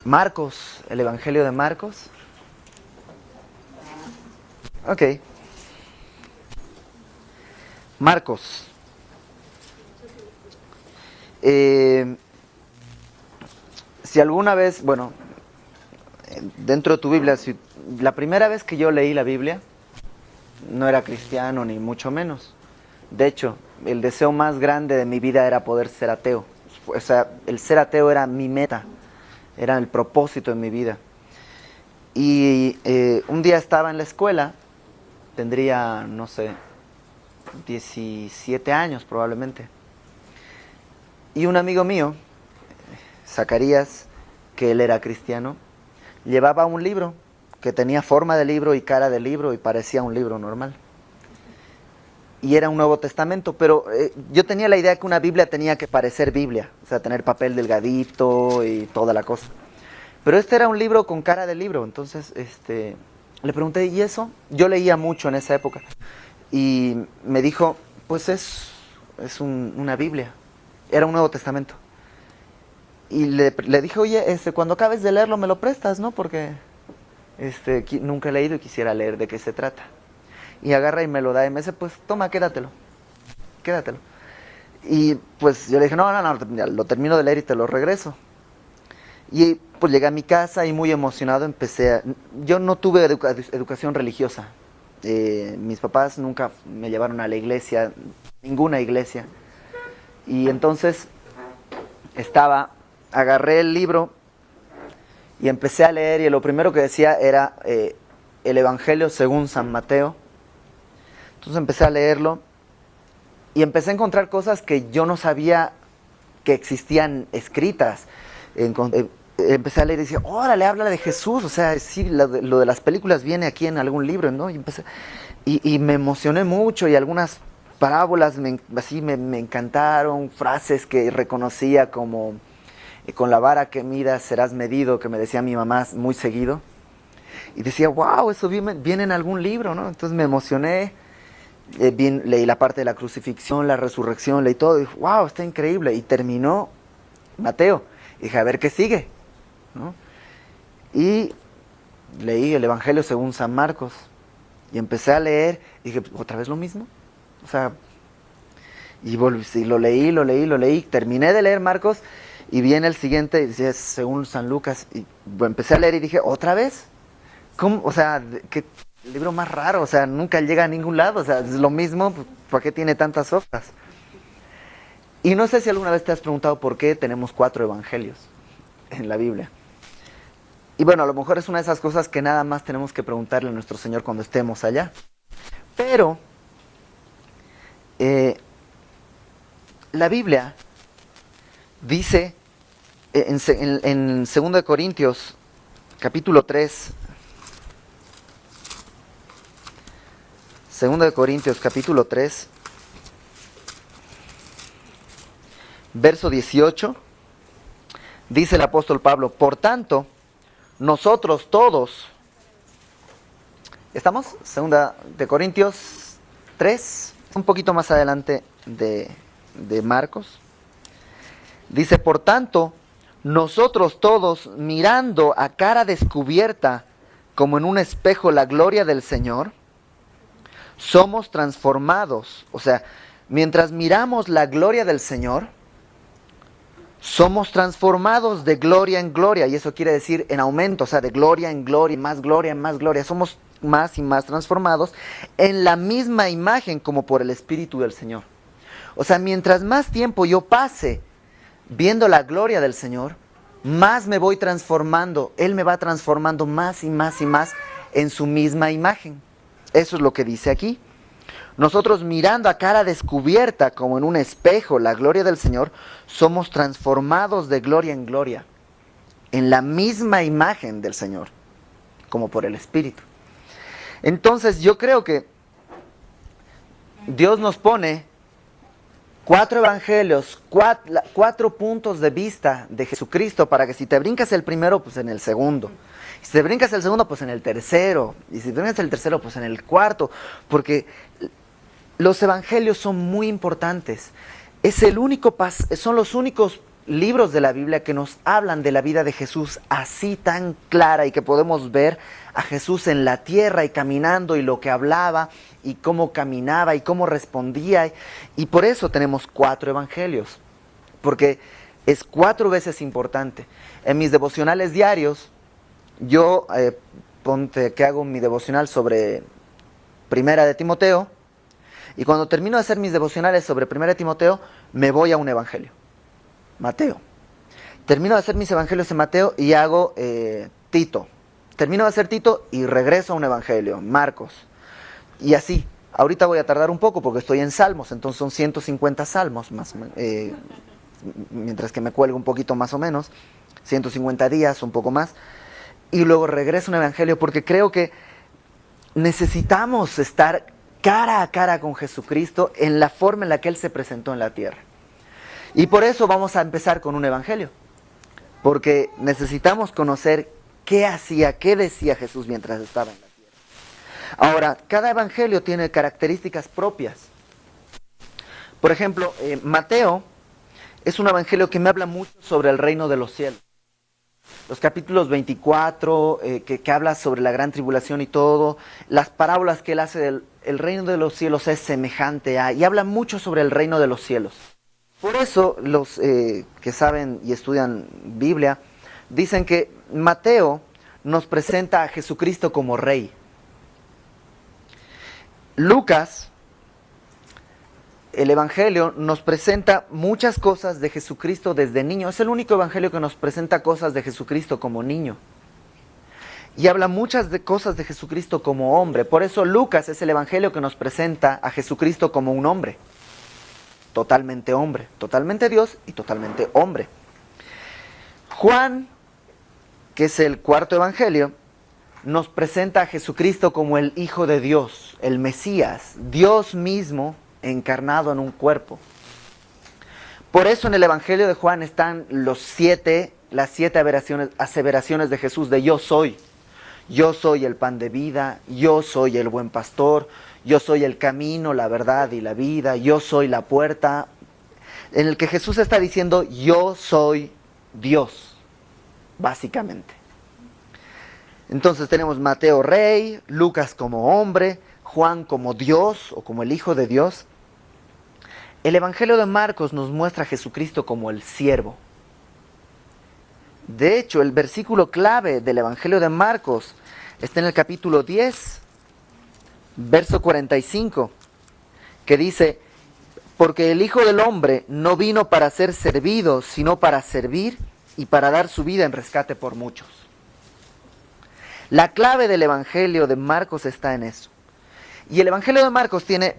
Marcos, el Evangelio de Marcos. Ok. Marcos. Si alguna vez, bueno, dentro de tu Biblia, si la primera vez que yo leí la Biblia, no era cristiano ni mucho menos. De hecho, el deseo más grande de mi vida era poder ser ateo. O sea, el ser ateo era mi meta, era el propósito de mi vida. Y un día estaba en la escuela, tendría, no sé, 17 años probablemente. Y un amigo mío, Zacarías, que él era cristiano, llevaba un libro que tenía forma de libro y cara de libro y parecía un libro normal. Y era un Nuevo Testamento, pero yo tenía la idea que una Biblia tenía que parecer Biblia, o sea, tener papel delgadito y toda la cosa. Pero este era un libro con cara de libro, entonces le pregunté, ¿y eso? Yo leía mucho en esa época. Y me dijo, pues es una Biblia, era un Nuevo Testamento. Y le dije, oye, cuando acabes de leerlo me lo prestas, ¿no? Porque nunca he leído y quisiera leer de qué se trata. Y agarra y me lo da y me dice, pues toma, quédatelo. Y pues yo le dije, no, lo termino de leer y te lo regreso. Y pues llegué a mi casa y muy emocionado yo no tuve educación religiosa. Mis papás nunca me llevaron a la iglesia, ninguna iglesia. Y entonces agarré el libro y empecé a leer y lo primero que decía era el Evangelio según San Mateo. Entonces empecé a leerlo y empecé a encontrar cosas que yo no sabía que existían escritas. Empecé a leer y decía, órale, habla de Jesús, o sea, sí, lo de las películas viene aquí en algún libro, ¿no? Y me emocioné mucho y algunas parábolas me encantaron, frases que reconocía como con la vara que midas serás medido, que me decía mi mamá muy seguido. Y decía, wow, eso viene en algún libro, ¿no? Entonces me emocioné, leí la parte de la crucifixión, la resurrección, leí todo, y dije, wow, está increíble. Y terminó Mateo. Y dije, a ver qué sigue, ¿no? Y leí el Evangelio según San Marcos. Y empecé a leer, y dije, ¿otra vez lo mismo? O sea, y lo leí, terminé de leer Marcos, y viene el siguiente, y decía, según San Lucas, y empecé a leer y dije, ¿otra vez? ¿Cómo? O sea, ¿qué libro más raro? O sea, nunca llega a ningún lado, o sea, es lo mismo, ¿por qué tiene tantas hojas? Y no sé si alguna vez te has preguntado por qué tenemos 4 evangelios en la Biblia. Y bueno, a lo mejor es una de esas cosas que nada más tenemos que preguntarle a nuestro Señor cuando estemos allá. Pero la Biblia dice en 2 Corintios capítulo 3, 2 Corintios capítulo 3, verso 18, dice el apóstol Pablo, por tanto, nosotros todos, ¿estamos? 2 Corintios 3, un poquito más adelante de Marcos. Dice, por tanto, nosotros todos, mirando a cara descubierta, como en un espejo, la gloria del Señor, somos transformados. O sea, mientras miramos la gloria del Señor, somos transformados de gloria en gloria. Y eso quiere decir en aumento, o sea, de gloria en gloria, en más gloria. Somos más y más transformados en la misma imagen como por el Espíritu del Señor. O sea, mientras más tiempo yo pase viendo la gloria del Señor, más me voy transformando. Él me va transformando más y más y más en su misma imagen. Eso es lo que dice aquí. Nosotros mirando a cara descubierta como en un espejo la gloria del Señor, somos transformados de gloria en gloria, en la misma imagen del Señor, como por el Espíritu. Entonces yo creo que Dios nos pone 4 evangelios, 4 puntos de vista de Jesucristo, para que si te brincas el primero, pues en el segundo. Si te brincas el segundo, pues en el tercero. Y si te brincas el tercero, pues en el cuarto. Porque los evangelios son muy importantes. Son los únicos libros de la Biblia que nos hablan de la vida de Jesús así tan clara y que podemos ver a Jesús en la tierra y caminando y lo que hablaba y cómo caminaba y cómo respondía. Y por eso tenemos 4 evangelios, porque es 4 veces importante. En mis devocionales diarios, yo ponte que hago mi devocional sobre Primera de Timoteo, y cuando termino de hacer mis devocionales sobre Primera de Timoteo, me voy a un evangelio. Mateo. Termino de hacer mis evangelios en Mateo y hago Tito. Termino de hacer Tito y regreso a un evangelio, Marcos. Y así. Ahorita voy a tardar un poco porque estoy en Salmos, entonces son 150 salmos, mientras que me cuelgo un poquito más o menos, 150 días, un poco más. Y luego regreso a un evangelio porque creo que necesitamos estar cara a cara con Jesucristo en la forma en la que Él se presentó en la tierra. Y por eso vamos a empezar con un evangelio, porque necesitamos conocer qué hacía, qué decía Jesús mientras estaba en la tierra. Ahora, cada evangelio tiene características propias. Por ejemplo, Mateo es un evangelio que me habla mucho sobre el reino de los cielos. Los capítulos 24, que habla sobre la gran tribulación y todo, las parábolas que él hace del el reino de los cielos es semejante a, y habla mucho sobre el reino de los cielos. Por eso los que saben y estudian Biblia dicen que Mateo nos presenta a Jesucristo como rey. Lucas, el evangelio, nos presenta muchas cosas de Jesucristo desde niño. Es el único evangelio que nos presenta cosas de Jesucristo como niño. Y habla muchas de cosas de Jesucristo como hombre. Por eso Lucas es el evangelio que nos presenta a Jesucristo como un hombre. Totalmente hombre, totalmente Dios y totalmente hombre. Juan, que es el 4.º evangelio, nos presenta a Jesucristo como el Hijo de Dios, el Mesías, Dios mismo encarnado en un cuerpo. Por eso en el evangelio de Juan están las 7 aseveraciones de Jesús de yo soy. Yo soy el pan de vida, yo soy el buen pastor, yo soy el camino, la verdad y la vida, yo soy la puerta, en el que Jesús está diciendo yo soy Dios, básicamente. Entonces tenemos Mateo rey, Lucas como hombre, Juan como Dios o como el Hijo de Dios. El evangelio de Marcos nos muestra a Jesucristo como el siervo. De hecho, el versículo clave del evangelio de Marcos está en el capítulo 10, verso 45, que dice, porque el Hijo del Hombre no vino para ser servido, sino para servir y para dar su vida en rescate por muchos. La clave del evangelio de Marcos está en eso. Y el evangelio de Marcos tiene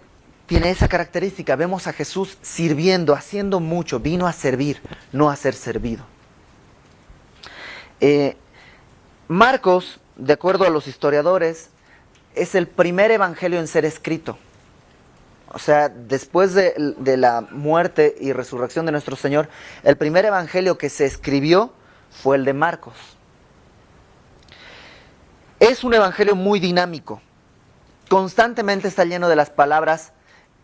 esa característica. Vemos a Jesús sirviendo, haciendo mucho. Vino a servir, no a ser servido. Marcos, de acuerdo a los historiadores, es el primer evangelio en ser escrito. O sea, después de la muerte y resurrección de nuestro Señor, el primer evangelio que se escribió fue el de Marcos. Es un evangelio muy dinámico. Constantemente está lleno de las palabras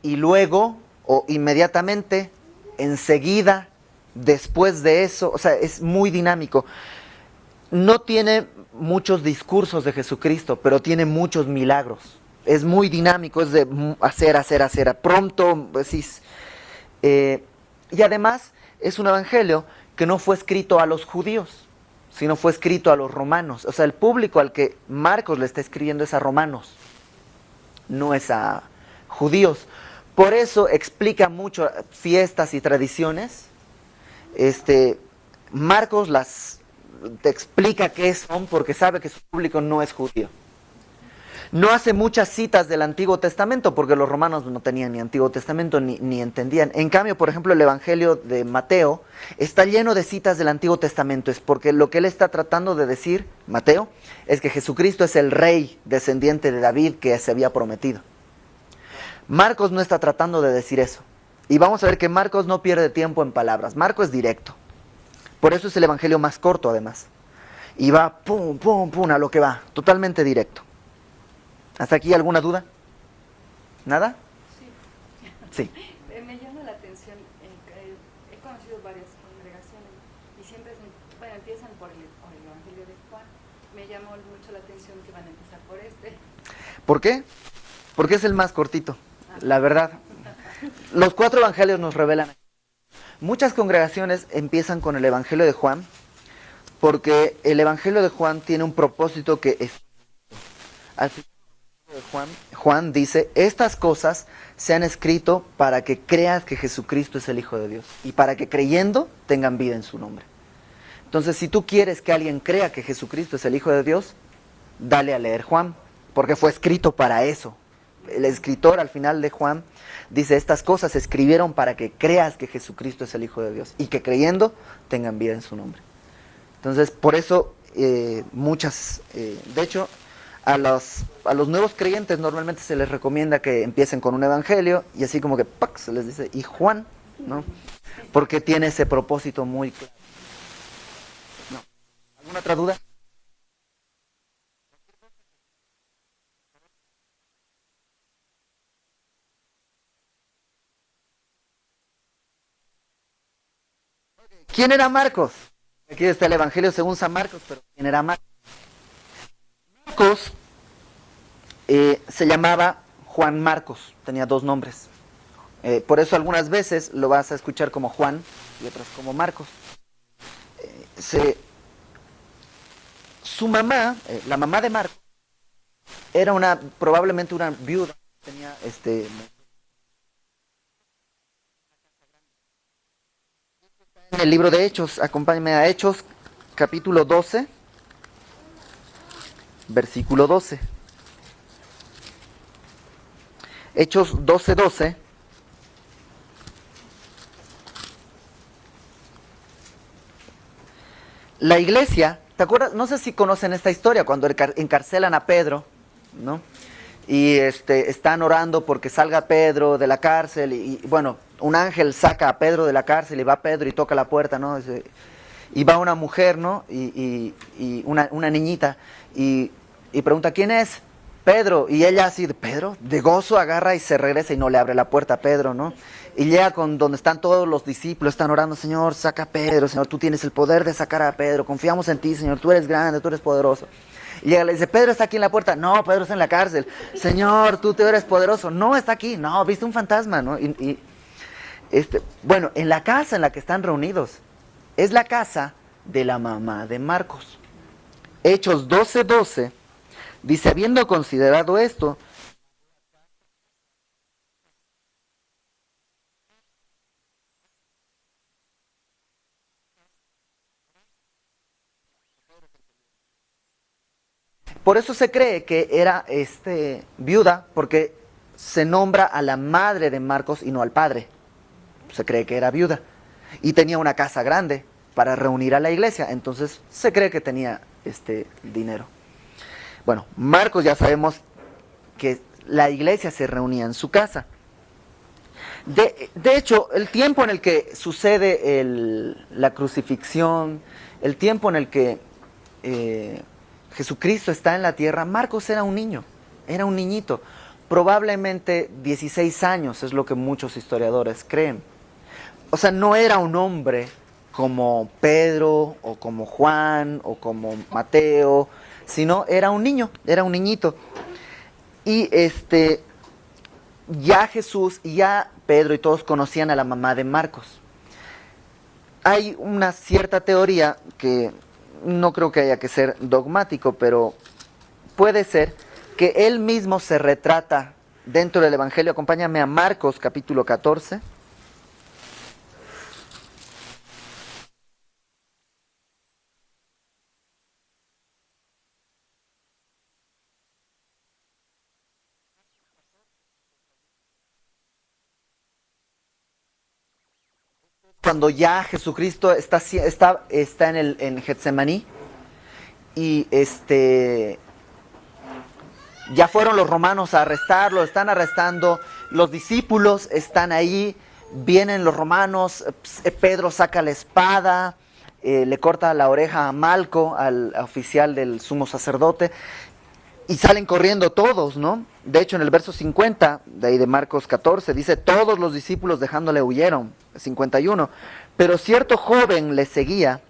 y luego, o inmediatamente, enseguida, después de eso. O sea, es muy dinámico. No tiene muchos discursos de Jesucristo, pero tiene muchos milagros. Es muy dinámico, es de hacer, pronto, decís. Y además es un evangelio que no fue escrito a los judíos, sino fue escrito a los romanos. O sea, el público al que Marcos le está escribiendo es a romanos, no es a judíos. Por eso explica mucho fiestas y tradiciones. Marcos te explica qué son porque sabe que su público no es judío. No hace muchas citas del Antiguo Testamento porque los romanos no tenían ni Antiguo Testamento ni entendían. En cambio, por ejemplo, el Evangelio de Mateo está lleno de citas del Antiguo Testamento. Es porque lo que él está tratando de decir, Mateo, es que Jesucristo es el rey descendiente de David que se había prometido. Marcos no está tratando de decir eso. Y vamos a ver que Marcos no pierde tiempo en palabras. Marcos es directo. Por eso es el evangelio más corto, además. Y va pum, pum, pum, a lo que va. Totalmente directo. ¿Hasta aquí alguna duda? ¿Nada? Sí. Sí. Me llama la atención, he conocido varias congregaciones llamó mucho la atención que van a empezar por este. ¿Por qué? Porque es el más cortito, la verdad. Los 4 evangelios nos revelan. Muchas congregaciones empiezan con el evangelio de Juan, porque el evangelio de Juan tiene un propósito que es... Al final de Juan dice, estas cosas se han escrito para que creas que Jesucristo es el Hijo de Dios y para que creyendo tengan vida en su nombre. Entonces, si tú quieres que alguien crea que Jesucristo es el Hijo de Dios, dale a leer Juan, porque fue escrito para eso. El escritor al final de Juan dice, estas cosas se escribieron para que creas que Jesucristo es el Hijo de Dios y que creyendo tengan vida en su nombre. Entonces, por eso de hecho, a los nuevos creyentes normalmente se les recomienda que empiecen con un evangelio y así como que ¡pac! Se les dice, y Juan, ¿no? Porque tiene ese propósito muy claro. ¿No? ¿Alguna otra duda? ¿Quién era Marcos? Aquí está el evangelio según San Marcos, pero ¿quién era Marcos? Marcos se llamaba Juan Marcos, tenía 2 nombres. Por eso algunas veces lo vas a escuchar como Juan y otras como Marcos. Su mamá, la mamá de Marcos, era probablemente una viuda. Tenía en el libro de Hechos, acompáñame a Hechos, capítulo 12, versículo 12. Hechos 12:12. La iglesia, ¿te acuerdas? No sé si conocen esta historia, cuando encarcelan a Pedro, ¿no? Y están orando porque salga Pedro de la cárcel y bueno, un ángel saca a Pedro de la cárcel y va Pedro y toca la puerta, ¿no? Y va una mujer, ¿no? Y una niñita y pregunta, ¿quién es? Pedro. Y ella así, Pedro, de gozo agarra y se regresa y no le abre la puerta a Pedro, ¿no? Y llega con donde están todos los discípulos, están orando, Señor, saca a Pedro, Señor, tú tienes el poder de sacar a Pedro, confiamos en ti, Señor, tú eres grande, tú eres poderoso. Y llega y le dice, Pedro está aquí en la puerta. No, Pedro está en la cárcel. Señor, tú te eres poderoso. No, está aquí. No, viste un fantasma, ¿no? Bueno, en la casa en la que están reunidos, es la casa de la mamá de Marcos. Hechos 12:12 dice, habiendo considerado esto, por eso se cree que era viuda, porque se nombra a la madre de Marcos y no al padre. Se cree que era viuda. Y tenía una casa grande para reunir a la iglesia. Entonces se cree que tenía dinero. Bueno, Marcos ya sabemos que la iglesia se reunía en su casa. De hecho, el tiempo en el que sucede la crucifixión, el tiempo en el que Jesucristo está en la tierra, Marcos era un niño, era un niñito, probablemente 16 años es lo que muchos historiadores creen. O sea, no era un hombre como Pedro o como Juan o como Mateo, sino era un niño, era un niñito. Y ya Jesús y ya Pedro y todos conocían a la mamá de Marcos. Hay una cierta teoría que no creo que haya que ser dogmático, pero puede ser que él mismo se retrata dentro del Evangelio. Acompáñame a Marcos capítulo 14. Cuando ya Jesucristo está en Getsemaní y ya fueron los romanos a arrestarlo, están arrestando, los discípulos están ahí, vienen los romanos, Pedro saca la espada, le corta la oreja a Malco, al oficial del sumo sacerdote, y salen corriendo todos, ¿no? De hecho, en el verso 50, de ahí de Marcos 14, dice, todos los discípulos dejándole huyeron, 51, pero cierto joven le seguía,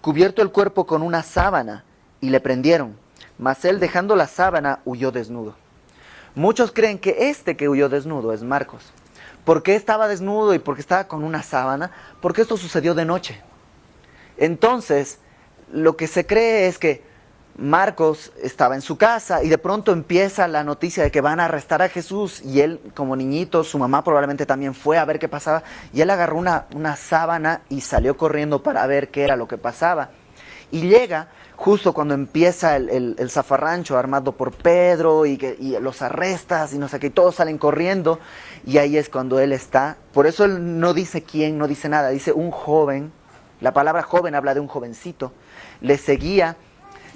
cubierto el cuerpo con una sábana, y le prendieron, mas él, dejando la sábana, huyó desnudo. Muchos creen que este que huyó desnudo es Marcos. ¿Por qué estaba desnudo y por qué estaba con una sábana? Porque esto sucedió de noche. Entonces, lo que se cree es que Marcos estaba en su casa y de pronto empieza la noticia de que van a arrestar a Jesús, y él, como niñito, su mamá probablemente también fue a ver qué pasaba, y él agarró una sábana y salió corriendo para ver qué era lo que pasaba. Y llega justo cuando empieza el zafarrancho armado por Pedro y los arrestas y no sé qué, y todos salen corriendo, y ahí es cuando él está. Por eso él no dice quién, no dice nada, dice un joven. La palabra joven habla de un jovencito. Le seguía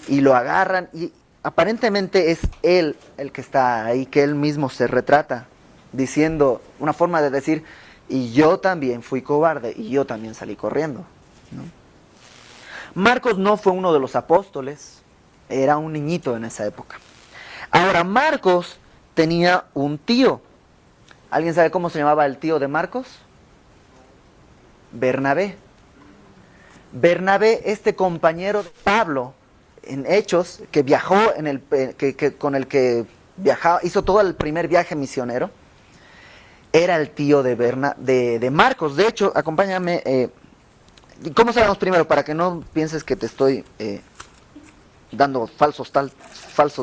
y lo agarran, y aparentemente es él el que está ahí, que él mismo se retrata, diciendo, una forma de decir, y yo también fui cobarde, y yo también salí corriendo, ¿no? Marcos no fue uno de los apóstoles, era un niñito en esa época. Ahora, Marcos tenía un tío. ¿Alguien sabe cómo se llamaba el tío de Marcos? Bernabé. Bernabé, este compañero de Pablo en Hechos, que viajó con el que viajaba, hizo todo el primer viaje misionero, era el tío de Marcos. De hecho, acompáñame. ¿Cómo sabemos primero? Para que no pienses que te estoy dando falsos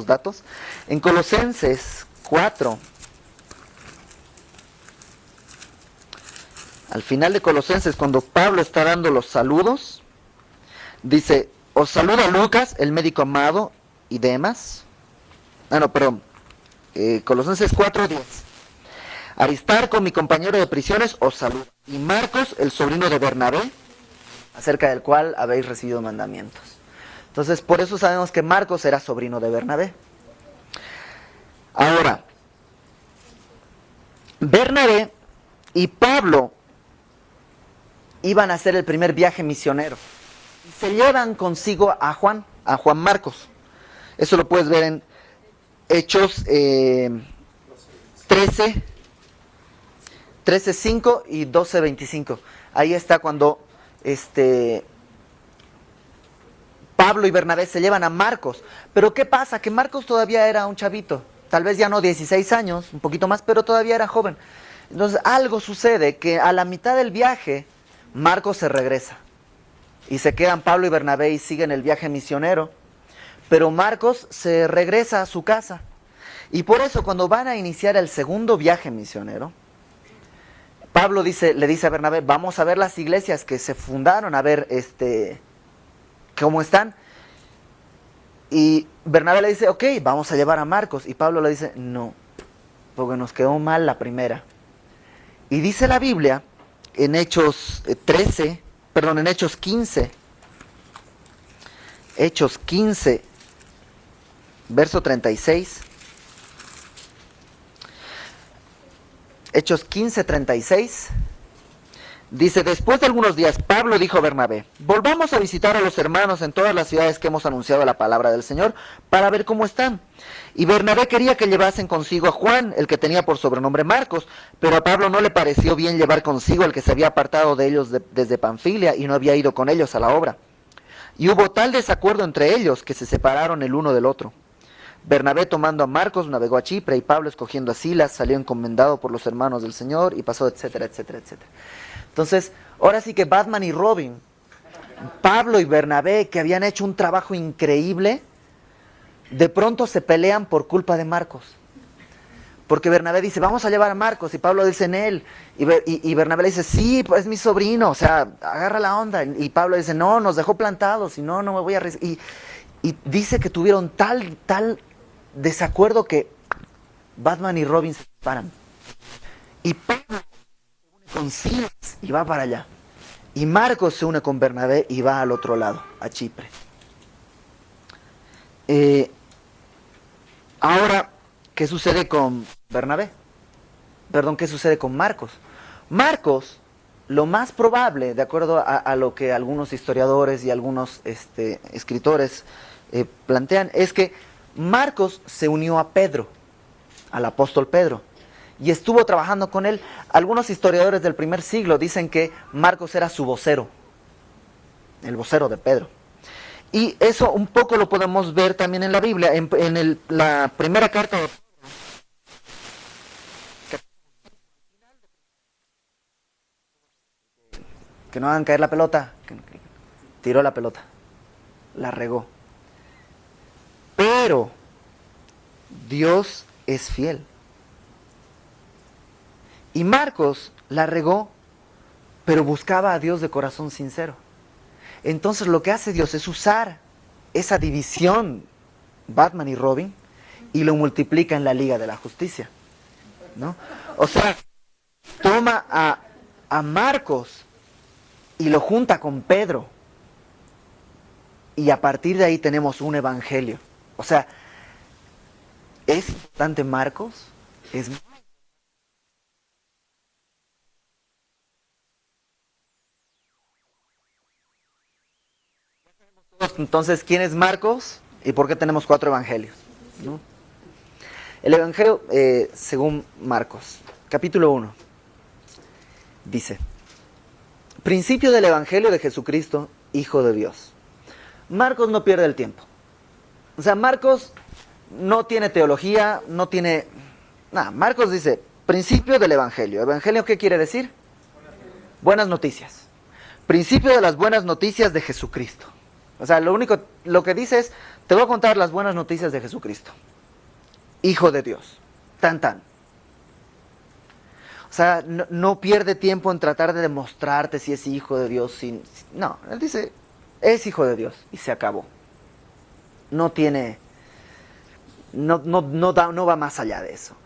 datos. En Colosenses 4, al final de Colosenses, cuando Pablo está dando los saludos, dice, os saluda Lucas, el médico amado, y Demas. Colosenses 4:10. Aristarco, mi compañero de prisiones, os saluda. Y Marcos, el sobrino de Bernabé, acerca del cual habéis recibido mandamientos. Entonces, por eso sabemos que Marcos era sobrino de Bernabé. Ahora, Bernabé y Pablo iban a hacer el primer viaje misionero. Y se llevan consigo a Juan Marcos. Eso lo puedes ver en Hechos 13:5 y 12:25. Ahí está cuando Pablo y Bernabé se llevan a Marcos. Pero ¿qué pasa? Que Marcos todavía era un chavito. Tal vez ya no 16 años, un poquito más, pero todavía era joven. Entonces algo sucede que a la mitad del viaje Marcos se regresa. Y se quedan Pablo y Bernabé y siguen el viaje misionero. Pero Marcos se regresa a su casa. Y por eso cuando van a iniciar el segundo viaje misionero, Pablo le dice a Bernabé, vamos a ver las iglesias que se fundaron, a ver cómo están. Y Bernabé le dice, ok, vamos a llevar a Marcos. Y Pablo le dice, no, porque nos quedó mal la primera. Y dice la Biblia, en Hechos 15, verso 36. Hechos 15:36, dice, después de algunos días, Pablo dijo a Bernabé, volvamos a visitar a los hermanos en todas las ciudades que hemos anunciado la palabra del Señor, para ver cómo están. Y Bernabé quería que llevasen consigo a Juan, el que tenía por sobrenombre Marcos, pero a Pablo no le pareció bien llevar consigo al que se había apartado de ellos desde Panfilia y no había ido con ellos a la obra. Y hubo tal desacuerdo entre ellos que se separaron el uno del otro. Bernabé, tomando a Marcos, navegó a Chipre, y Pablo, escogiendo a Silas, salió encomendado por los hermanos del Señor y pasó, etcétera, etcétera, etcétera. Entonces, ahora sí que Batman y Robin, Pablo y Bernabé, que habían hecho un trabajo increíble, de pronto se pelean por culpa de Marcos. Porque Bernabé dice, vamos a llevar a Marcos, y Pablo dice en él, y Bernabé le dice, sí, pues es mi sobrino, o sea, agarra la onda. Y Pablo dice, no, nos dejó plantados, y no me voy a... Y dice que tuvieron tal desacuerdo que Batman y Robin se separan. Y Pablo se une con Silas y va para allá. Y Marcos se une con Bernabé y va al otro lado, a Chipre. Ahora, ¿qué sucede con Bernabé? Perdón, ¿qué sucede con Marcos? Marcos, lo más probable, de acuerdo a lo que algunos historiadores y algunos escritores plantean, es que Marcos se unió a Pedro, al apóstol Pedro, y estuvo trabajando con él. Algunos historiadores del primer siglo dicen que Marcos era su vocero, el vocero de Pedro. Y eso un poco lo podemos ver también en la Biblia, la primera carta de que no hagan caer la pelota, tiró la pelota, la regó. Pero Dios es fiel. Y Marcos la regó, pero buscaba a Dios de corazón sincero. Entonces lo que hace Dios es usar esa división, Batman y Robin, y lo multiplica en la Liga de la Justicia, ¿no? O sea, toma a Marcos y lo junta con Pedro. Y a partir de ahí tenemos un evangelio. O sea, ¿es importante Marcos? Es entonces, ¿quién es Marcos? ¿Y por qué tenemos 4 evangelios? ¿No? El evangelio según Marcos, capítulo 1, dice: principio del evangelio de Jesucristo, Hijo de Dios. Marcos no pierde el tiempo. O sea, Marcos no tiene teología, no tiene nada. Marcos dice, principio del evangelio. ¿Evangelio qué quiere decir? Buenas noticias. Principio de las buenas noticias de Jesucristo. O sea, lo que dice es, te voy a contar las buenas noticias de Jesucristo. Hijo de Dios. Tan tan. O sea, no pierde tiempo en tratar de demostrarte si es hijo de Dios. No, él dice, es hijo de Dios y se acabó. No tiene, no va más allá de eso.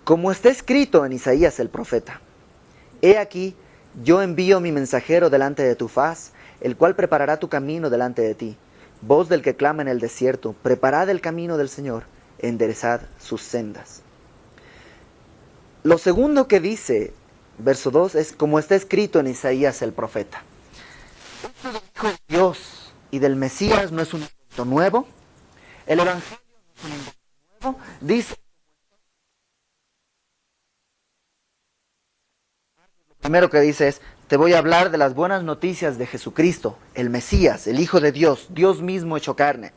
Como está escrito en Isaías el profeta, he aquí, yo envío mi mensajero delante de tu faz, el cual preparará tu camino delante de ti. Voz del que clama en el desierto, preparad el camino del Señor, enderezad sus sendas. Lo segundo que dice, verso 2, es como está escrito en Isaías el profeta. Esto del Hijo de Dios y del Mesías no es un invento nuevo. El Evangelio no es un invento nuevo. Dice, lo primero que dice es, te voy a hablar de las buenas noticias de Jesucristo, el Mesías, el Hijo de Dios, Dios mismo hecho carne,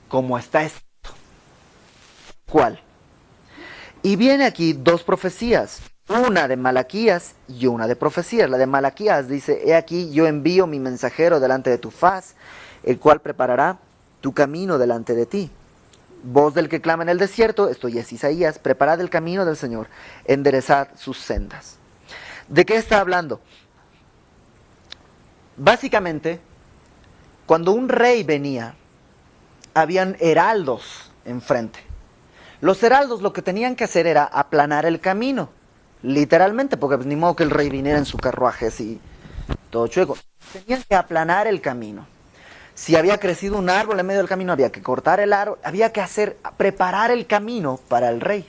como está escrito. ¿Cuál? Y viene aquí 2 profecías, una de Malaquías y una de profecías. La de Malaquías dice, he aquí yo envío mi mensajero delante de tu faz, el cual preparará tu camino delante de ti. Voz del que clama en el desierto, esto ya es Isaías, preparad el camino del Señor, enderezad sus sendas. ¿De qué está hablando? Básicamente, cuando un rey venía, habían heraldos enfrente. Los heraldos lo que tenían que hacer era aplanar el camino, literalmente, porque pues, ni modo que el rey viniera en su carruaje así, todo chueco. Tenían que aplanar el camino. Si había crecido un árbol en medio del camino, había que cortar el árbol, había que preparar el camino para el rey.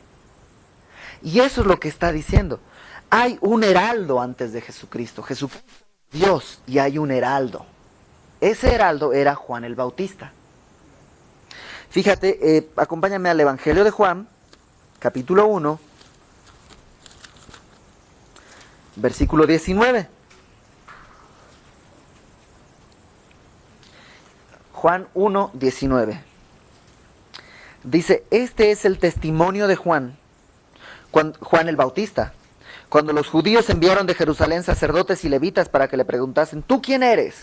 Y eso es lo que está diciendo. Hay un heraldo antes de Jesucristo. Jesucristo es Dios y hay un heraldo. Ese heraldo era Juan el Bautista. Fíjate, acompáñame al Evangelio de Juan, capítulo 1, versículo 19. Juan 1, 19. Dice, este es el testimonio de Juan el Bautista. Cuando los judíos enviaron de Jerusalén sacerdotes y levitas para que le preguntasen, ¿tú quién eres?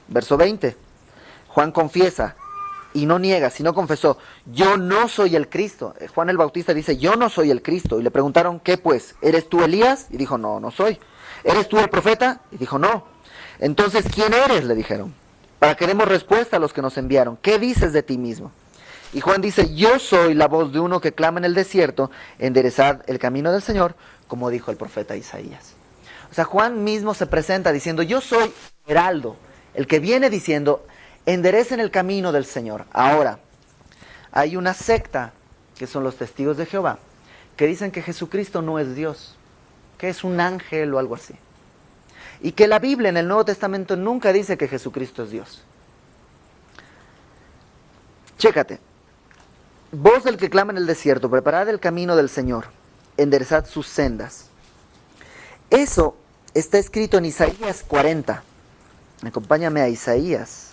Verso 20. Juan confiesa y no niega, sino confesó, yo no soy el Cristo. Juan el Bautista dice, yo no soy el Cristo. Y le preguntaron, ¿qué pues? ¿Eres tú Elías? Y dijo, no, no soy. ¿Eres tú el profeta? Y dijo, no. Entonces, ¿quién eres? Le dijeron. Para que demos respuesta a los que nos enviaron. ¿Qué dices de ti mismo? Y Juan dice, yo soy la voz de uno que clama en el desierto, enderezad el camino del Señor, como dijo el profeta Isaías. O sea, Juan mismo se presenta diciendo, yo soy heraldo, el que viene diciendo, enderecen el camino del Señor. Ahora, hay una secta, que son los testigos de Jehová, que dicen que Jesucristo no es Dios, que es un ángel o algo así. Y que la Biblia en el Nuevo Testamento nunca dice que Jesucristo es Dios. Chécate. Voz del que clama en el desierto, preparad el camino del Señor, enderezad sus sendas. Eso está escrito en Isaías 40. Acompáñame a Isaías.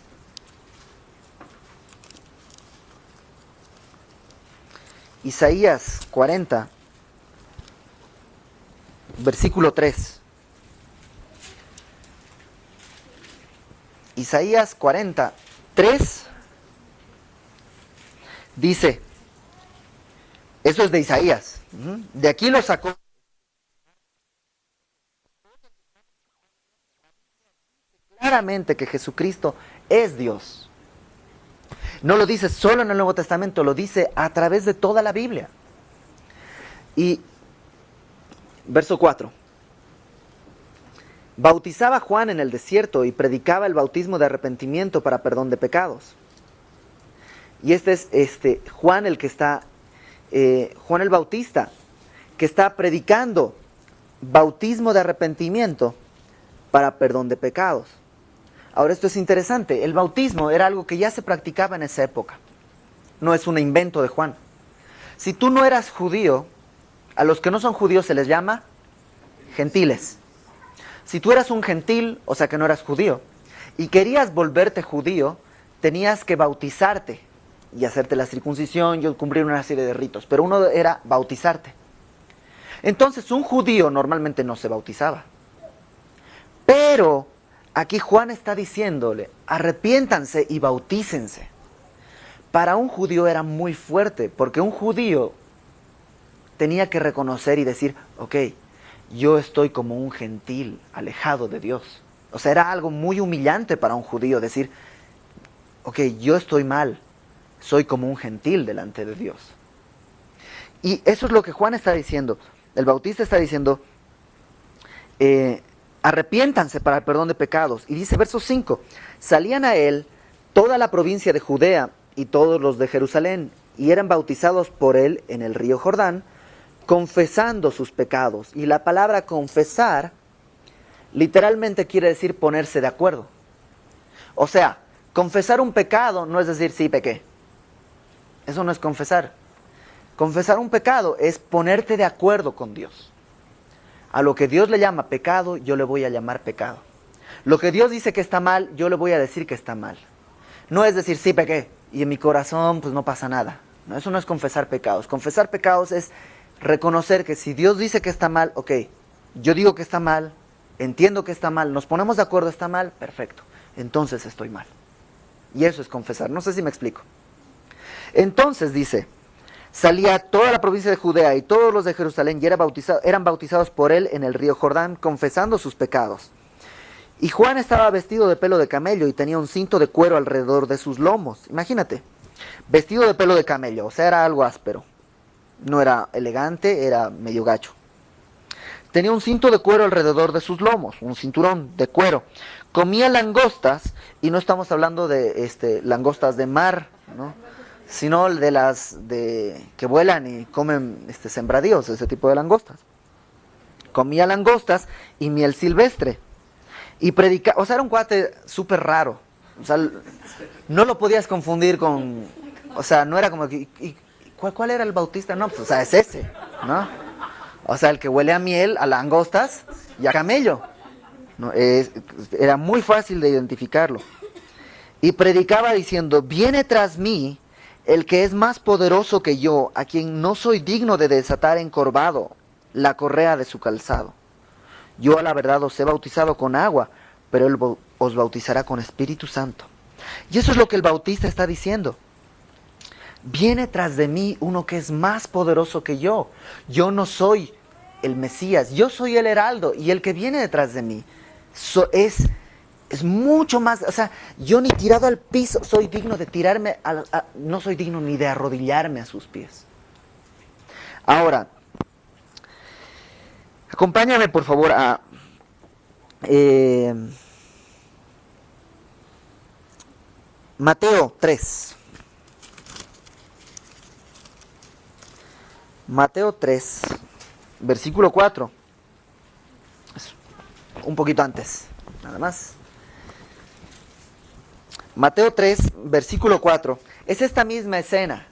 Isaías 40, versículo 3. Isaías 40, 3 dice, eso es de Isaías, de aquí lo sacó. Claramente que Jesucristo es Dios. No lo dice solo en el Nuevo Testamento, lo dice a través de toda la Biblia. Y verso 4. Bautizaba Juan en el desierto y predicaba el bautismo de arrepentimiento para perdón de pecados. Y este es Juan el que está, Juan el Bautista, que está predicando bautismo de arrepentimiento para perdón de pecados. Ahora esto es interesante, el bautismo era algo que ya se practicaba en esa época, no es un invento de Juan. Si tú no eras judío, a los que no son judíos se les llama gentiles. Si tú eras un gentil, o sea que no eras judío, y querías volverte judío, tenías que bautizarte y hacerte la circuncisión y cumplir una serie de ritos, pero uno era bautizarte. Entonces un judío normalmente no se bautizaba, pero aquí Juan está diciéndole, arrepiéntanse y bautícense. Para un judío era muy fuerte, porque un judío tenía que reconocer y decir, ok, yo estoy como un gentil, alejado de Dios. O sea, era algo muy humillante para un judío decir, ok, yo estoy mal, soy como un gentil delante de Dios. Y eso es lo que Juan está diciendo. El Bautista está diciendo, arrepiéntanse para el perdón de pecados. Y dice verso 5, salían a él toda la provincia de Judea y todos los de Jerusalén, y eran bautizados por él en el río Jordán, confesando sus pecados. Y la palabra confesar literalmente quiere decir ponerse de acuerdo. O sea, confesar un pecado no es decir sí pequé. Eso no es confesar. Confesar un pecado es ponerte de acuerdo con Dios. A lo que Dios le llama pecado, yo le voy a llamar pecado. Lo que Dios dice que está mal, yo le voy a decir que está mal. No es decir sí pequé y en mi corazón pues no pasa nada. No, eso no es confesar pecados. Confesar pecados es reconocer que si Dios dice que está mal, ok, yo digo que está mal, entiendo que está mal, nos ponemos de acuerdo, está mal, perfecto, entonces estoy mal. Y eso es confesar, no sé si me explico. Entonces dice, salía toda la provincia de Judea y todos los de Jerusalén y eran bautizados por él en el río Jordán, confesando sus pecados. Y Juan estaba vestido de pelo de camello y tenía un cinto de cuero alrededor de sus lomos. Imagínate, vestido de pelo de camello, o sea, era algo áspero. No era elegante, era medio gacho. Tenía un cinto de cuero alrededor de sus lomos, un cinturón de cuero. Comía langostas, y no estamos hablando de langostas de mar, ¿no? Sino de las que vuelan y comen sembradíos, ese tipo de langostas. Comía langostas y miel silvestre. Y predicaba, o sea, era un cuate súper raro. O sea, no lo podías confundir con, o sea, no era como que... ¿Cuál era el Bautista? No, pues, o sea, es ese, ¿no? O sea, el que huele a miel, a langostas y a camello. ¿No? Era muy fácil de identificarlo. Y predicaba diciendo, viene tras mí el que es más poderoso que yo, a quien no soy digno de desatar encorvado la correa de su calzado. Yo a la verdad os he bautizado con agua, pero él os bautizará con Espíritu Santo. Y eso es lo que el Bautista está diciendo. Viene tras de mí uno que es más poderoso que yo. Yo no soy el Mesías, yo soy el heraldo, y el que viene detrás de mí es mucho más, o sea, yo ni tirado al piso soy digno de tirarme, no soy digno ni de arrodillarme a sus pies. Ahora, acompáñame por favor a Mateo 3. Mateo 3, versículo 4. Es un poquito antes, nada más. Mateo 3, versículo 4. Es esta misma escena,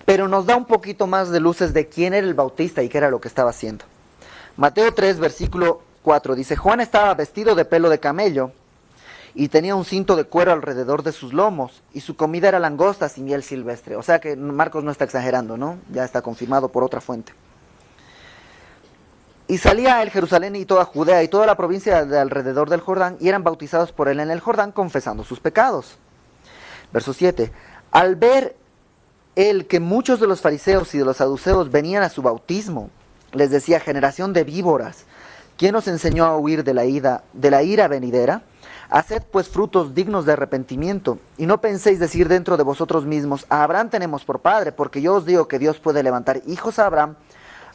pero nos da un poquito más de luces de quién era el Bautista y qué era lo que estaba haciendo. Mateo 3, versículo 4 dice, Juan estaba vestido de pelo de camello y tenía un cinto de cuero alrededor de sus lomos, y su comida era langostas y miel silvestre. O sea que Marcos no está exagerando, ¿no? Ya está confirmado por otra fuente. Y salía él, Jerusalén y toda Judea y toda la provincia de alrededor del Jordán, y eran bautizados por él en el Jordán, confesando sus pecados. Verso 7. Al ver él que muchos de los fariseos y de los saduceos venían a su bautismo, les decía: generación de víboras, ¿quién os enseñó a huir de la ira venidera? Haced pues frutos dignos de arrepentimiento, y no penséis decir dentro de vosotros mismos: a Abraham tenemos por padre, porque yo os digo que Dios puede levantar hijos a Abraham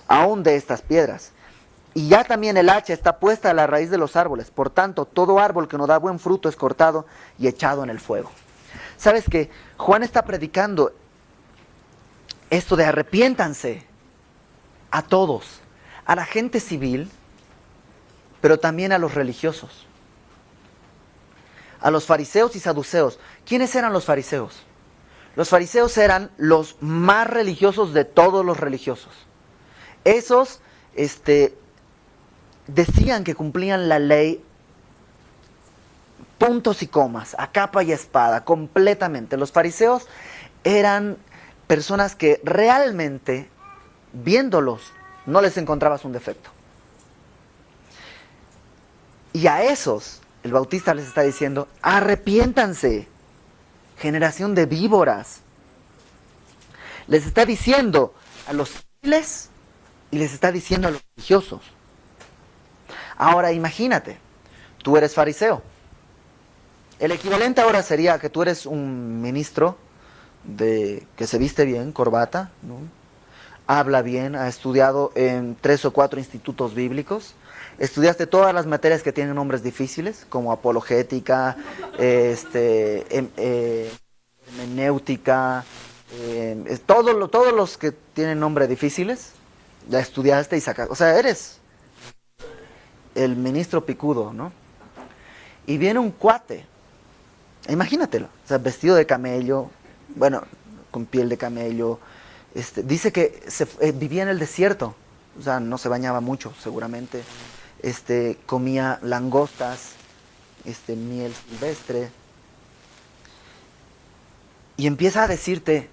aún de estas piedras. Y ya también el hacha está puesta a la raíz de los árboles, por tanto todo árbol que no da buen fruto es cortado y echado en el fuego. ¿Sabes qué? Juan está predicando esto de arrepiéntanse a todos, a la gente civil, pero también a los religiosos, a los fariseos y saduceos. ¿Quiénes eran los fariseos? Los fariseos eran los más religiosos de todos los religiosos. Esos decían que cumplían la ley puntos y comas, a capa y espada, completamente. Los fariseos eran personas que realmente, viéndolos, no les encontrabas un defecto. Y a esos, el Bautista les está diciendo: arrepiéntanse, generación de víboras. Les está diciendo a los civiles y les está diciendo a los religiosos. Ahora imagínate, tú eres fariseo. El equivalente ahora sería que tú eres un ministro que se viste bien, corbata, ¿no? Habla bien, ha estudiado en 3 o 4 institutos bíblicos, estudiaste todas las materias que tienen nombres difíciles, como apologética, hermenéutica, todos los que tienen nombres difíciles, ya estudiaste y sacaste. O sea, eres el ministro picudo, ¿no? Y viene un cuate, imagínatelo, o sea, vestido de camello, bueno, con piel de camello, dice que vivía en el desierto, o sea, no se bañaba mucho, seguramente, comía langostas, miel silvestre, y empieza a decirte: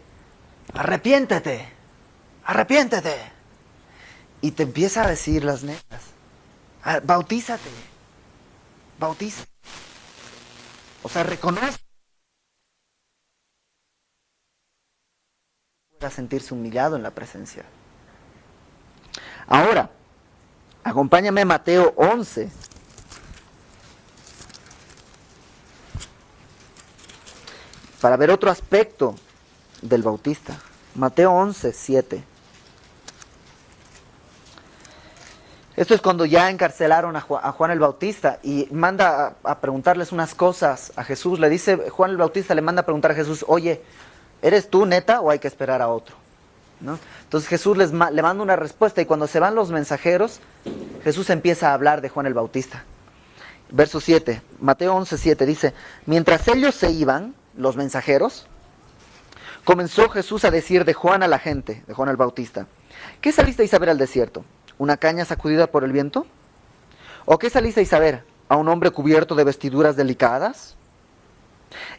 arrepiéntete, arrepiéntete, y te empieza a decir las netas: bautízate, bautízate, o sea, reconoce. A sentirse humillado en la presencia. Ahora, acompáñame a Mateo 11. Para ver otro aspecto del Bautista. Mateo 11, 7. Esto es cuando ya encarcelaron a Juan el Bautista y manda a preguntarles unas cosas a Jesús. Le dice, Juan el Bautista le manda a preguntar a Jesús: oye, ¿eres tú neta o hay que esperar a otro? ¿No? Entonces Jesús le manda una respuesta, y cuando se van los mensajeros, Jesús empieza a hablar de Juan el Bautista. Verso 7, Mateo 11, 7 dice: mientras ellos se iban, los mensajeros, comenzó Jesús a decir de Juan a la gente, de Juan el Bautista: ¿qué salisteis a ver al desierto? ¿Una caña sacudida por el viento? ¿O qué salisteis a ver? ¿A un hombre cubierto de vestiduras delicadas?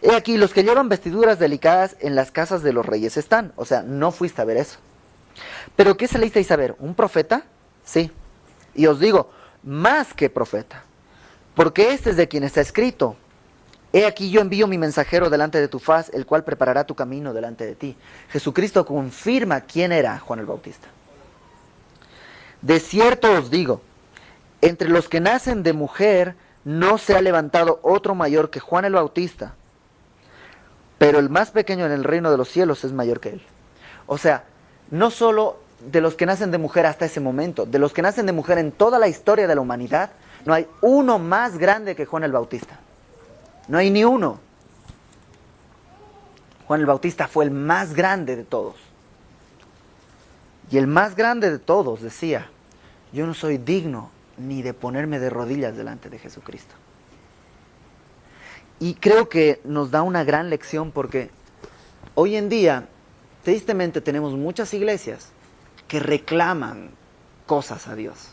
He aquí, los que llevan vestiduras delicadas en las casas de los reyes están. O sea, no fuiste a ver eso. ¿Pero qué salisteis a ver? ¿Un profeta? Sí. Y os digo, más que profeta. Porque este es de quien está escrito: he aquí yo envío mi mensajero delante de tu faz, el cual preparará tu camino delante de ti. Jesucristo confirma quién era Juan el Bautista. De cierto os digo, entre los que nacen de mujer no se ha levantado otro mayor que Juan el Bautista, pero el más pequeño en el reino de los cielos es mayor que él. O sea, no solo de los que nacen de mujer hasta ese momento, de los que nacen de mujer en toda la historia de la humanidad, no hay uno más grande que Juan el Bautista. No hay ni uno. Juan el Bautista fue el más grande de todos. Y el más grande de todos decía: yo no soy digno ni de ponerme de rodillas delante de Jesucristo. Y creo que nos da una gran lección, porque hoy en día, tristemente, tenemos muchas iglesias que reclaman cosas a Dios.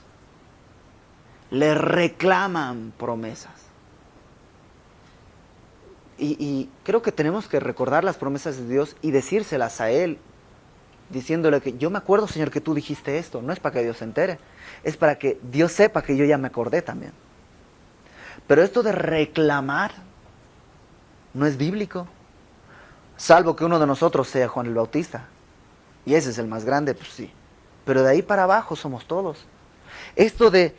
Le reclaman promesas. Y creo que tenemos que recordar las promesas de Dios y decírselas a Él, diciéndole que yo me acuerdo, Señor, que tú dijiste esto. No es para que Dios se entere, es para que Dios sepa que yo ya me acordé también. Pero esto de reclamar no es bíblico, salvo que uno de nosotros sea Juan el Bautista. Y ese es el más grande, pues sí. Pero de ahí para abajo somos todos. Esto de,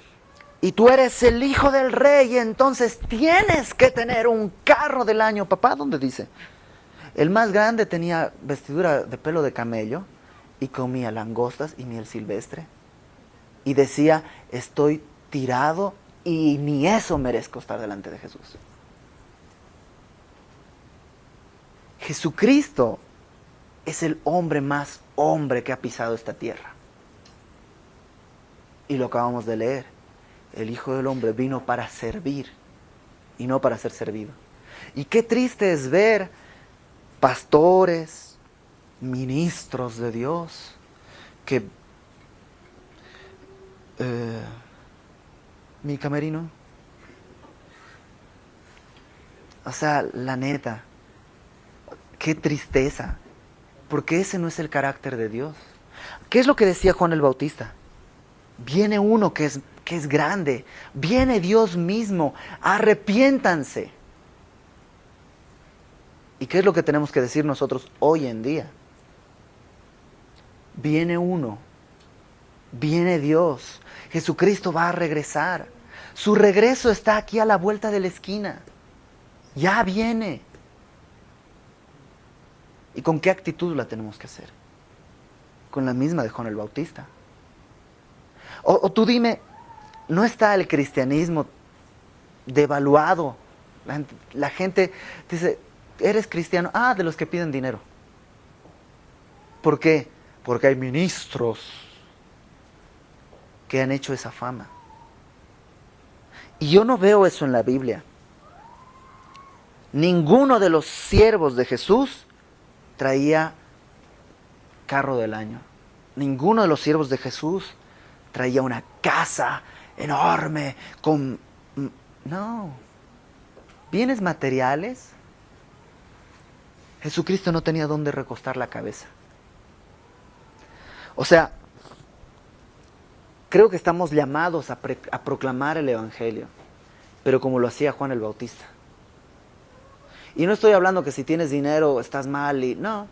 y tú eres el hijo del rey, y entonces tienes que tener un carro del año. Papá, ¿dónde dice? El más grande tenía vestidura de pelo de camello y comía langostas y miel silvestre. Y decía, estoy tirado y ni eso merezco estar delante de Jesús. Jesucristo es el hombre más hombre que ha pisado esta tierra. Y lo acabamos de leer. El Hijo del Hombre vino para servir y no para ser servido. Y qué triste es ver pastores, ministros de Dios, que... mi camerino. O sea, la neta, qué tristeza, porque ese no es el carácter de Dios. ¿Qué es lo que decía Juan el Bautista? Viene uno que es grande, viene Dios mismo, arrepiéntanse. ¿Y qué es lo que tenemos que decir nosotros hoy en día? Viene uno, viene Dios, Jesucristo va a regresar. Su regreso está aquí a la vuelta de la esquina. Ya viene. ¿Y con qué actitud la tenemos que hacer? Con la misma de Juan el Bautista. O tú dime, ¿no está el cristianismo devaluado? La gente dice, ¿eres cristiano? Ah, de los que piden dinero. ¿Por qué? Porque hay ministros que han hecho esa fama. Y yo no veo eso en la Biblia. Ninguno de los siervos de Jesús traía carro del año. Ninguno de los siervos de Jesús traía una casa enorme con... No. Bienes materiales. Jesucristo no tenía dónde recostar la cabeza. O sea, creo que estamos llamados a proclamar el Evangelio, pero como lo hacía Juan el Bautista. Y no estoy hablando que si tienes dinero estás mal y... No.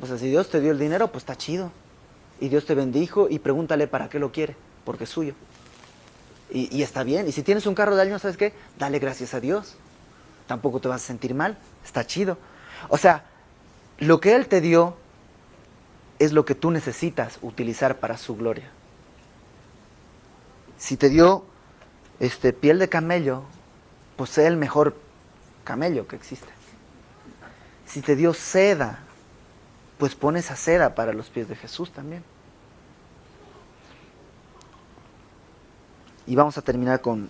O sea, si Dios te dio el dinero, pues está chido. Y Dios te bendijo y pregúntale para qué lo quiere, porque es suyo. Y está bien. Y si tienes un carro de año, ¿sabes qué? Dale gracias a Dios. Tampoco te vas a sentir mal. Está chido. O sea, lo que Él te dio es lo que tú necesitas utilizar para su gloria. Si te dio piel de camello, pues sé el mejor camello que existe. Si te dio seda, pues pon esa seda para los pies de Jesús también. Y vamos a terminar con...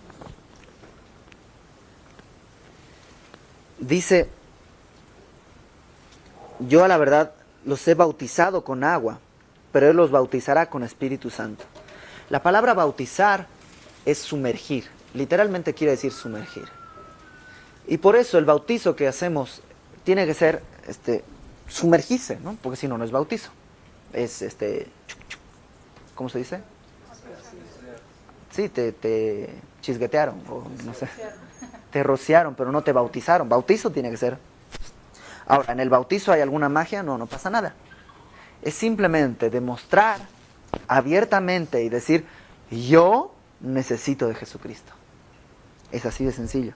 Dice, yo a la verdad los he bautizado con agua, pero Él los bautizará con Espíritu Santo. La palabra bautizar es sumergir, literalmente quiere decir sumergir. Y por eso el bautizo que hacemos tiene que ser sumergirse, ¿no? Porque si no, no es bautizo. Es ¿cómo se dice? Sí, te chisguetearon, o no sé. Te rociaron, pero no te bautizaron. Bautizo tiene que ser. Ahora, ¿en el bautizo hay alguna magia? No, no pasa nada. Es simplemente demostrar abiertamente y decir, yo necesito de Jesucristo. Es así de sencillo.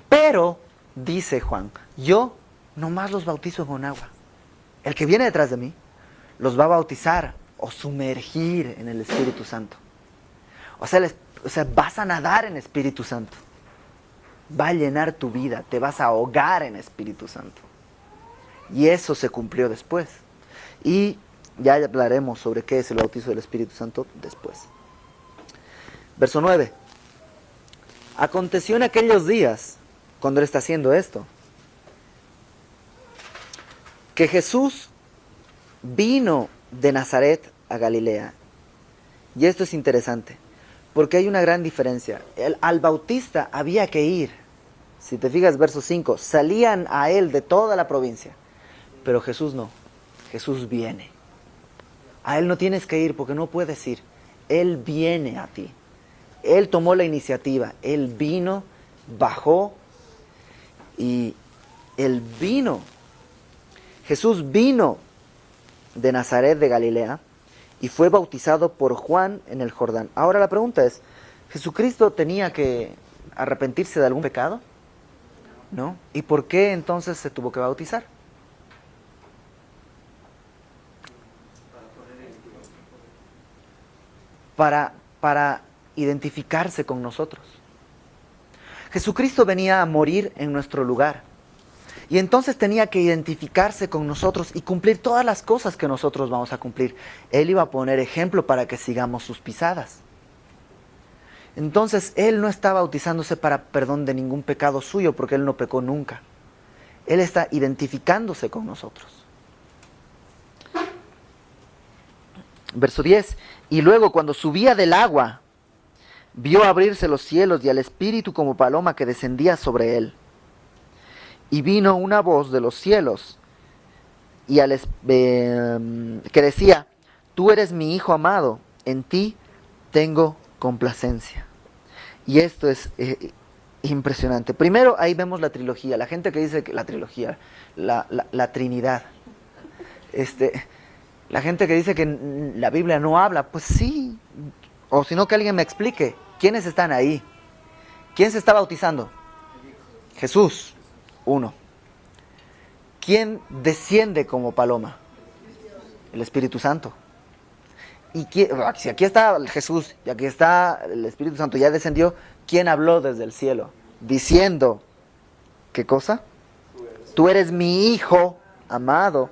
Pero, dice Juan, yo nomás los bautizo con agua. El que viene detrás de mí los va a bautizar o sumergir en el Espíritu Santo. O sea, vas a nadar en Espíritu Santo. Va a llenar tu vida, te vas a ahogar en Espíritu Santo. Y eso se cumplió después. Y ya hablaremos sobre qué es el bautizo del Espíritu Santo después. Verso 9. Aconteció en aquellos días, cuando Él está haciendo esto, que Jesús vino de Nazaret a Galilea. Y esto es interesante, porque hay una gran diferencia. Al Bautista había que ir Si te fijas, verso 5, salían a él de toda la provincia. Pero Jesús no. Jesús viene. A él no tienes que ir porque no puedes ir. Él viene a ti. Él tomó la iniciativa. Él vino, bajó y él vino. Jesús vino de Nazaret de Galilea y fue bautizado por Juan en el Jordán. Ahora la pregunta es, ¿Jesucristo tenía que arrepentirse de algún pecado? ¿No? ¿Y por qué entonces se tuvo que bautizar? Para identificarse con nosotros. Jesucristo venía a morir en nuestro lugar. Y entonces tenía que identificarse con nosotros y cumplir todas las cosas que nosotros vamos a cumplir. Él iba a poner ejemplo para que sigamos sus pisadas. Entonces, Él no está bautizándose para perdón de ningún pecado suyo, porque Él no pecó nunca. Él está identificándose con nosotros. Verso 10. Y luego, cuando subía del agua, vio abrirse los cielos y al Espíritu como paloma que descendía sobre Él. Y vino una voz de los cielos y que decía, tú eres mi Hijo amado, en ti tengo complacencia. Y esto es impresionante. Primero, ahí vemos la trilogía. La gente que dice que la trilogía, la Trinidad. La gente que dice que la Biblia no habla, pues sí. O si no, que alguien me explique. ¿Quiénes están ahí? ¿Quién se está bautizando? Jesús. Uno. ¿Quién desciende como paloma? El Espíritu Santo. Y si aquí está Jesús y aquí está el Espíritu Santo, ya descendió, ¿quién habló desde el cielo? Diciendo, ¿qué cosa? Tú eres mi Hijo amado,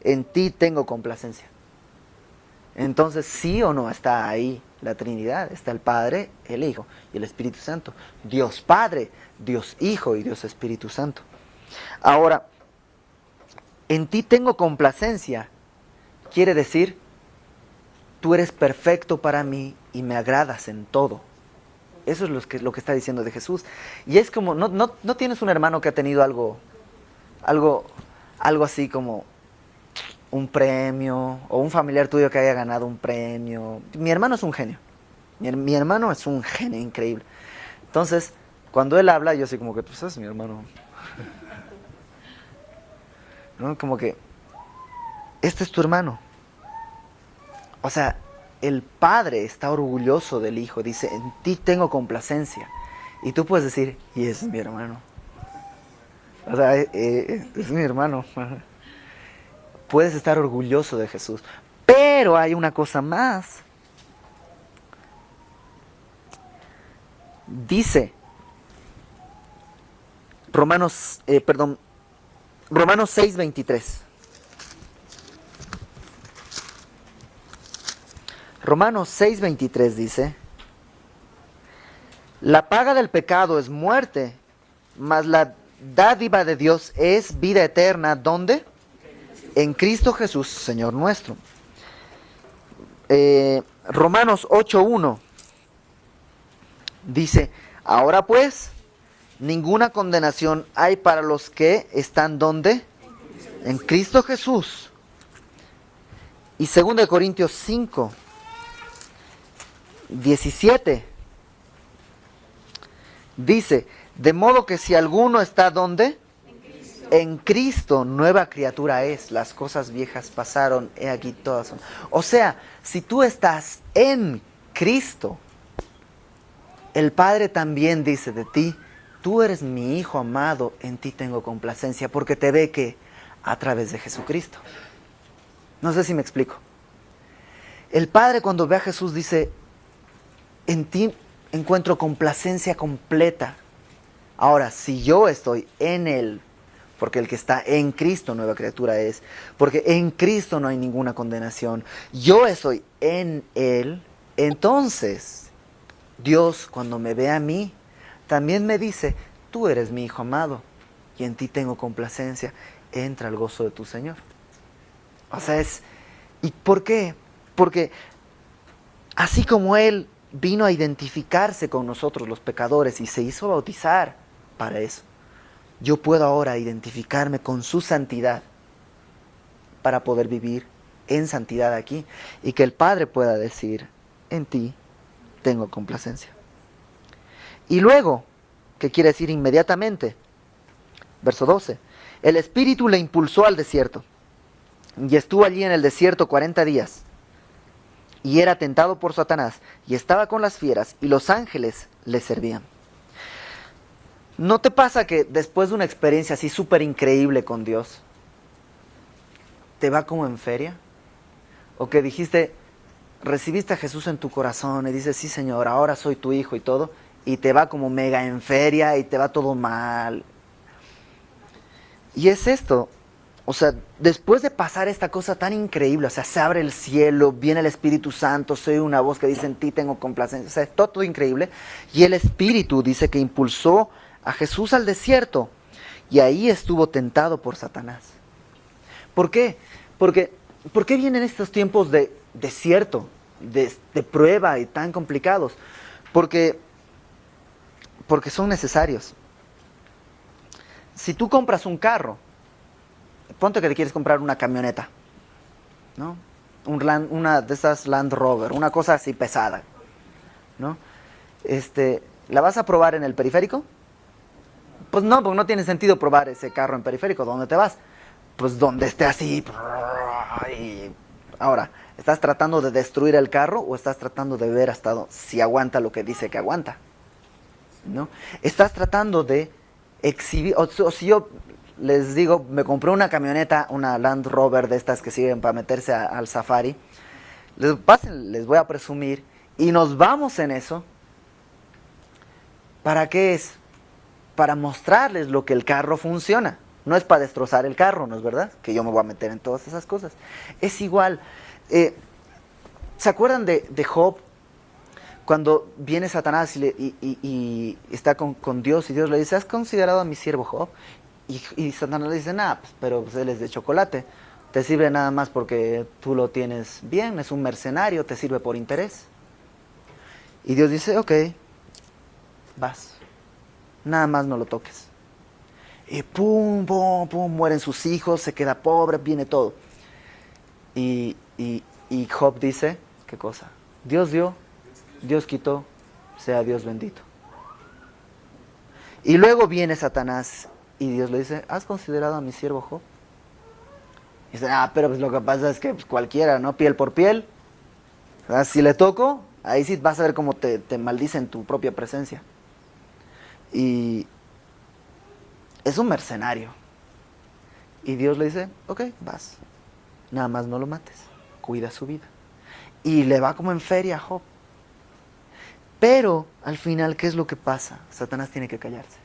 en ti tengo complacencia. Entonces, ¿sí o no está ahí la Trinidad? Está el Padre, el Hijo y el Espíritu Santo. Dios Padre, Dios Hijo y Dios Espíritu Santo. Ahora, en ti tengo complacencia, quiere decir, tú eres perfecto para mí y me agradas en todo. Eso es lo que está diciendo de Jesús. Y es como, no tienes un hermano que ha tenido algo así como un premio, o un familiar tuyo que haya ganado un premio. Mi hermano es un genio. Mi hermano es un genio increíble. Entonces, cuando él habla, yo soy como que, pues es mi hermano. ¿No? Como que, este es tu hermano. O sea, el Padre está orgulloso del Hijo. Dice, en ti tengo complacencia. Y tú puedes decir, y ese es mi hermano. O sea, es mi hermano. Puedes estar orgulloso de Jesús. Pero hay una cosa más. Dice Romanos 6:23. Romanos 6:23 dice, la paga del pecado es muerte, mas la dádiva de Dios es vida eterna. ¿Dónde? En Cristo Jesús, Señor nuestro. Romanos 8:1 dice, ahora pues, ninguna condenación hay para los que están ¿dónde? En Cristo Jesús. Y 2 Corintios 5:17 dice, de modo que si alguno está ¿dónde? En Cristo, nueva criatura es, las cosas viejas pasaron, he aquí todas son. O sea, si tú estás en Cristo, el Padre también dice de ti, tú eres mi Hijo amado, en ti tengo complacencia, porque te ve que a través de Jesucristo. No sé si me explico. El Padre cuando ve a Jesús dice, en ti encuentro complacencia completa. Ahora, si yo estoy en Él, porque el que está en Cristo, nueva criatura es, porque en Cristo no hay ninguna condenación, yo estoy en Él, entonces Dios cuando me ve a mí, también me dice, tú eres mi Hijo amado, y en ti tengo complacencia, entra al gozo de tu Señor. O sea, ¿y por qué? Porque así como Él vino a identificarse con nosotros los pecadores y se hizo bautizar, para eso. Yo puedo ahora identificarme con su santidad para poder vivir en santidad aquí y que el Padre pueda decir, en ti tengo complacencia. Y luego, ¿qué quiere decir inmediatamente? Verso 12. El Espíritu le impulsó al desierto y estuvo allí en el desierto 40 días. Y era tentado por Satanás y estaba con las fieras y los ángeles le servían. ¿No te pasa que después de una experiencia así súper increíble con Dios, te va como en feria? O que dijiste, recibiste a Jesús en tu corazón y dices, sí Señor, ahora soy tu hijo y todo, y te va como mega en feria y te va todo mal. Y es esto, o sea, después de pasar esta cosa tan increíble, o sea, se abre el cielo, viene el Espíritu Santo, se oye una voz que dice, en ti tengo complacencia, o sea, es todo increíble, y el Espíritu dice que impulsó a Jesús al desierto, y ahí estuvo tentado por Satanás. ¿Por qué? ¿Por qué vienen estos tiempos de desierto, de prueba y tan complicados? Porque son necesarios. Si tú compras un carro, ponte que te quieres comprar una camioneta, ¿no? Una de esas Land Rover, una cosa así pesada, ¿no? ¿La vas a probar en el periférico? Pues no, porque no tiene sentido probar ese carro en periférico. ¿Dónde te vas? Pues donde esté así. Y ahora, ¿estás tratando de destruir el carro o estás tratando de ver hasta si aguanta lo que dice que aguanta? ¿No? Estás tratando de exhibir, o si yo les digo, me compré una camioneta, una Land Rover de estas que sirven para meterse al safari, les voy a presumir y nos vamos en eso. ¿Para qué es? Para mostrarles lo que el carro funciona. No es para destrozar el carro, ¿no es verdad? Que yo me voy a meter en todas esas cosas. Es igual. ¿Se acuerdan de Job? Cuando viene Satanás y está con Dios y Dios le dice, ¿has considerado a mi siervo Job? Y Satanás le dice, nada, pero pues él es de chocolate. Te sirve nada más porque tú lo tienes bien, es un mercenario, te sirve por interés. Y Dios dice, ok, vas. Nada más no lo toques. Y pum, pum, pum, mueren sus hijos, se queda pobre, viene todo. Y Job dice, ¿qué cosa? Dios dio, Dios quitó, sea Dios bendito. Y luego viene Satanás y Dios le dice, ¿has considerado a mi siervo Job? Y dice, pero pues lo que pasa es que pues, cualquiera, ¿no? Piel por piel. Si le toco, ahí sí vas a ver cómo te maldice en tu propia presencia. Y es un mercenario. Y Dios le dice, ok, vas. Nada más no lo mates. Cuida su vida. Y le va como en feria a Job. Pero al final, ¿qué es lo que pasa? Satanás tiene que callarse.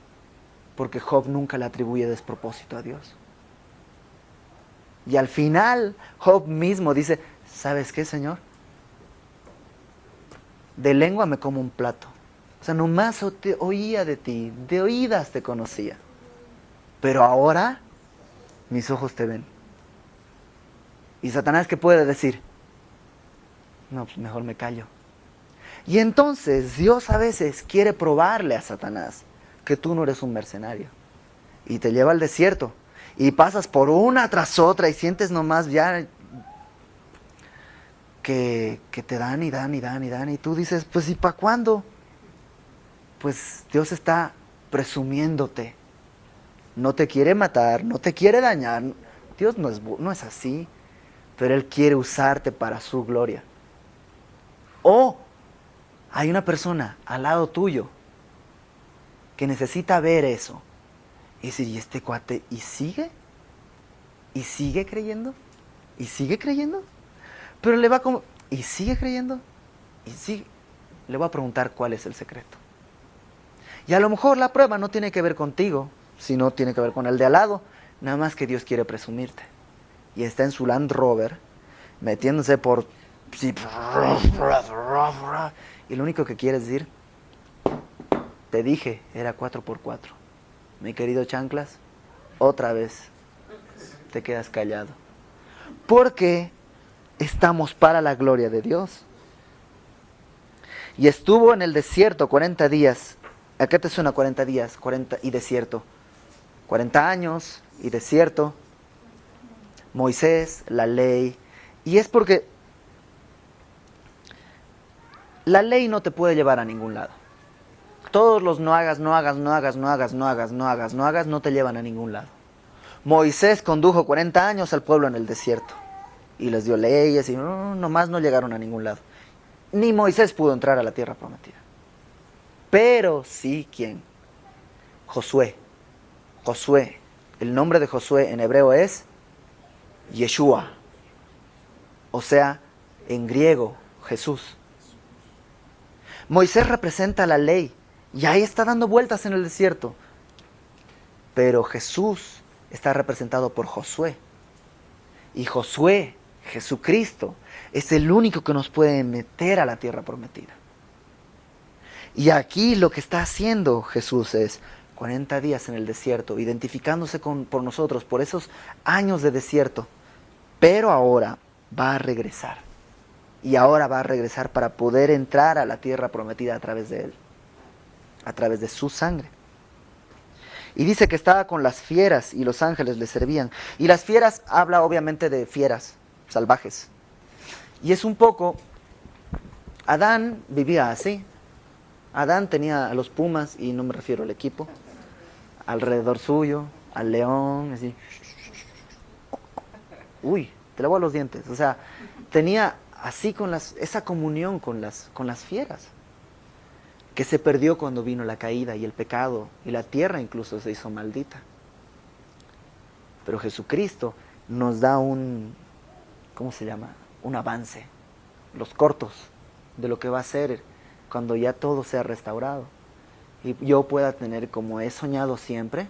Porque Job nunca le atribuye despropósito a Dios. Y al final, Job mismo dice, ¿sabes qué, Señor? De lengua me como un plato. O sea, nomás te oía de ti, de oídas te conocía. Pero ahora, mis ojos te ven. ¿Y Satanás qué puede decir? No, pues mejor me callo. Y entonces Dios a veces quiere probarle a Satanás que tú no eres un mercenario. Y te lleva al desierto. Y pasas por una tras otra y sientes nomás ya que te dan y dan y dan y dan. Y tú dices, pues ¿y para cuándo? Pues Dios está presumiéndote. No te quiere matar, no te quiere dañar. Dios no es así. Pero Él quiere usarte para su gloria. O hay una persona al lado tuyo que necesita ver eso. Y decir, ¿y este cuate? ¿Y sigue? ¿Y sigue creyendo? ¿Y sigue creyendo? Pero le va como, ¿y sigue creyendo? ¿Y sigue? Le voy a preguntar cuál es el secreto. Y a lo mejor la prueba no tiene que ver contigo, sino tiene que ver con el de al lado. Nada más que Dios quiere presumirte. Y está en su Land Rover, metiéndose por... Y lo único que quiere es decir, te dije, era 4x4. Mi querido Chanclas, otra vez te quedas callado. Porque estamos para la gloria de Dios. Y estuvo en el desierto 40 días ¿A qué te suena 40 días 40 y desierto? 40 años y desierto. Moisés, la ley. Y es porque la ley no te puede llevar a ningún lado. Todos los no hagas, no hagas, no hagas, no hagas, no hagas, no hagas, no hagas, no te llevan a ningún lado. Moisés condujo 40 años al pueblo en el desierto. Y les dio leyes y nomás no llegaron a ningún lado. Ni Moisés pudo entrar a la tierra prometida. Pero sí, ¿quién? Josué. Josué. El nombre de Josué en hebreo es Yeshua. O sea, en griego, Jesús. Moisés representa la ley y ahí está dando vueltas en el desierto. Pero Jesús está representado por Josué. Y Josué, Jesucristo, es el único que nos puede meter a la tierra prometida. Y aquí lo que está haciendo Jesús es 40 días en el desierto, identificándose por nosotros, por esos años de desierto. Pero ahora va a regresar. Y ahora va a regresar para poder entrar a la tierra prometida a través de Él. A través de su sangre. Y dice que estaba con las fieras y los ángeles le servían. Y las fieras habla obviamente de fieras salvajes. Y es un poco... Adán vivía así. Adán tenía a los pumas, y no me refiero al equipo, alrededor suyo, al león, así. Uy, te lavo los dientes. O sea, tenía así esa comunión con las fieras, que se perdió cuando vino la caída y el pecado, y la tierra incluso se hizo maldita. Pero Jesucristo nos da ¿cómo se llama? Un avance, los cortos de lo que va a ser cuando ya todo sea restaurado. Y yo pueda tener, como he soñado siempre,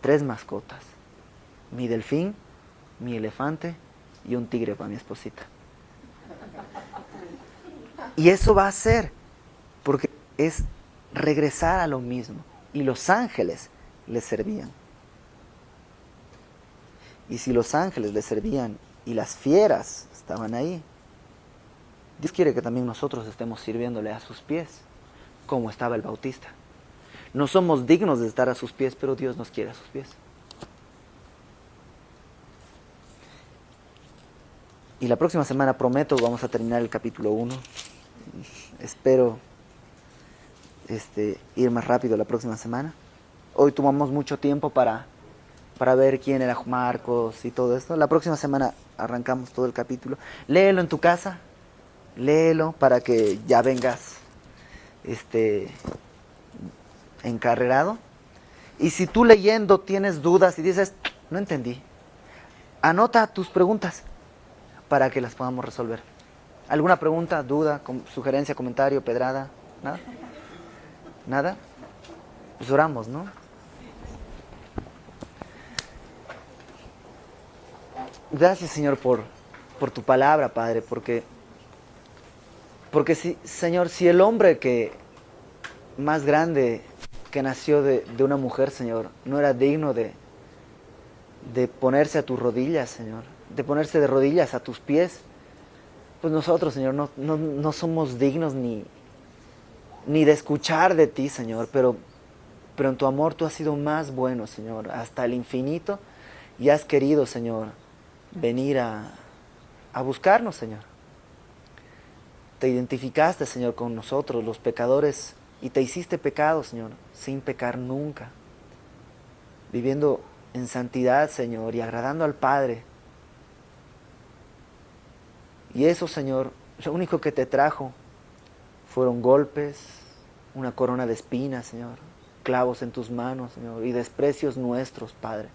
3 mascotas. Mi delfín, mi elefante y un tigre para mi esposita. Y eso va a ser, porque es regresar a lo mismo. Y los ángeles les servían. Y si los ángeles les servían y las fieras estaban ahí, Dios quiere que también nosotros estemos sirviéndole a sus pies, como estaba el Bautista. No somos dignos de estar a sus pies, pero Dios nos quiere a sus pies. Y la próxima semana, prometo, vamos a terminar el capítulo 1. Espero ir más rápido la próxima semana. Hoy tomamos mucho tiempo para ver quién era Marcos y todo esto. La próxima semana arrancamos todo el capítulo. Léelo en tu casa. Léelo para que ya vengas encarrerado. Y si tú leyendo tienes dudas y dices, no entendí, anota tus preguntas para que las podamos resolver. ¿Alguna pregunta, duda, sugerencia, comentario, pedrada? ¿Nada? ¿Nada? Pues oramos, ¿no? Gracias, Señor, por tu palabra, Padre, porque Señor, si el hombre más grande que nació de una mujer, Señor, no era digno de ponerse a tus rodillas, Señor, de ponerse de rodillas a tus pies, pues nosotros, Señor, no somos dignos ni de escuchar de ti, Señor, pero en tu amor tú has sido más bueno, Señor, hasta el infinito, y has querido, Señor, venir a buscarnos, Señor. Te identificaste, Señor, con nosotros, los pecadores, y te hiciste pecado, Señor, sin pecar nunca, viviendo en santidad, Señor, y agradando al Padre. Y eso, Señor, lo único que te trajo fueron golpes, una corona de espinas, Señor, clavos en tus manos, Señor, y desprecios nuestros, Padre.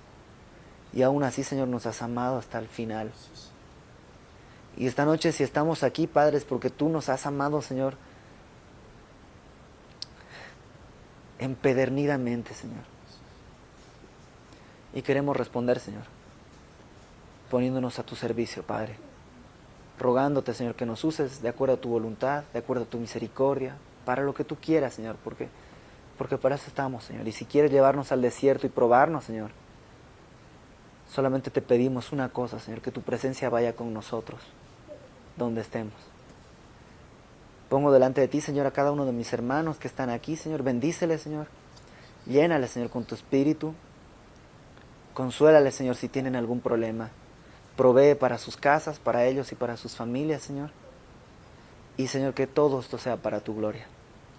Y aún así, Señor, nos has amado hasta el final. Y esta noche, si estamos aquí, Padre, es porque tú nos has amado, Señor, empedernidamente, Señor. Y queremos responder, Señor, poniéndonos a tu servicio, Padre. Rogándote, Señor, que nos uses de acuerdo a tu voluntad, de acuerdo a tu misericordia, para lo que tú quieras, Señor, porque para eso estamos, Señor. Y si quieres llevarnos al desierto y probarnos, Señor, solamente te pedimos una cosa, Señor, que tu presencia vaya con nosotros, donde estemos. Pongo delante de ti, Señor, a cada uno de mis hermanos que están aquí, Señor. Bendíceles, Señor. Llénales, Señor, con tu espíritu. Consuélales, Señor, si tienen algún problema. Provee para sus casas, para ellos y para sus familias, Señor. Y, Señor, que todo esto sea para tu gloria.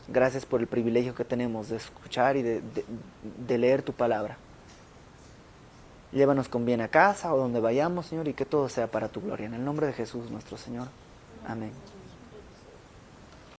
Gracias por el privilegio que tenemos de escuchar y de leer tu palabra. Llévanos con bien a casa o donde vayamos, Señor, y que todo sea para tu gloria. En el nombre de Jesús, nuestro Señor. Amén.